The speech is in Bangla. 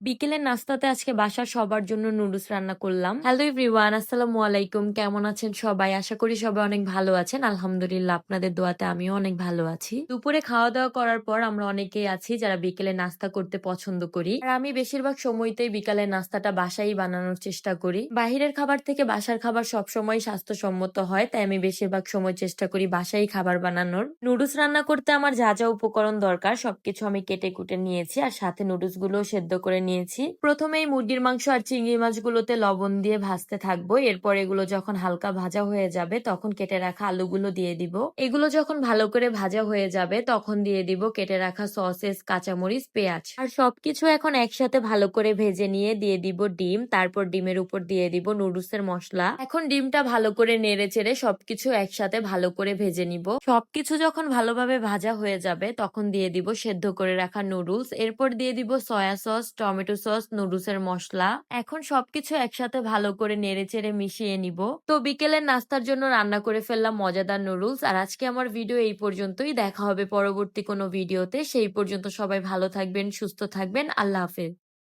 বিকেলের নাস্তাতে আজকে বাসার সবার জন্য নুডলস রান্না করলাম। হ্যালো এভরিওয়ান, আসসালামু আলাইকুম। কেমন আছেন সবাই? আশা করি সবাই অনেক ভালো আছেন। আলহামদুলিল্লাহ, আপনাদের দোয়াতে আমিও অনেক ভালো আছি। দুপুরে খাওয়া দাওয়া করার পর আমরা অনেকেই আছি যারা বিকেলে নাস্তা করতে পছন্দ করি। আর আমি বেশিরভাগ সময়তেই বিকালের নাস্তাটা বাসায় বানানোর চেষ্টা করি। বাহিরের খাবার থেকে বাসার খাবার সবসময় স্বাস্থ্যসম্মত হয়, তাই আমি বেশিরভাগ সময় চেষ্টা করি বাসায় খাবার বানানোর। নুডলস রান্না করতে আমার যা যা উপকরণ দরকার সবকিছু আমি কেটে কুটে নিয়েছি, আর সাথে নুডলস গুলো সেদ্ধ করে নিয়েছি। প্রথমেই মুরগির মাংস আর চিংড়ি মাছগুলোতে লবণ দিয়ে ভাজতে থাকবো। এরপর এগুলো যখন হালকা ভাজা হয়ে যাবে তখন কেটে রাখা আলুগুলো দিয়ে দিব। এগুলো যখন ভালো করে ভাজা হয়ে যাবে তখন দিয়ে দিব কেটে রাখা সসেস, কাঁচামরিচ, পেঁয়াজ। আর সবকিছু এখন একসাথে ভালো করে ভেজে নিয়ে দিয়ে দিব ডিম। তারপর ডিমের উপর দিয়ে দিব নুডলসের মশলা। এখন ডিমটা ভালো করে নেড়ে চেড়ে সবকিছু একসাথে ভালো করে ভেজে নিব। সবকিছু যখন ভালোভাবে ভাজা হয়ে যাবে তখন দিয়ে দিব সেদ্ধ করে রাখা নুডলস। এরপর দিয়ে দিব সয়া সস, টমেটো সস, নুডলসের মশলা। এখন সবকিছু একসাথে ভালো করে নেড়েচেড়ে মিশিয়ে নিব। তো বিকেলের নাস্তার জন্য রান্না করে ফেললাম মজাদার নুডলস। আর আজকে আমার ভিডিও এই পর্যন্তই। দেখা হবে পরবর্তী কোনো ভিডিওতে। সেই পর্যন্ত সবাই ভালো থাকবেন, সুস্থ থাকবেন। আল্লাহ হাফেজ।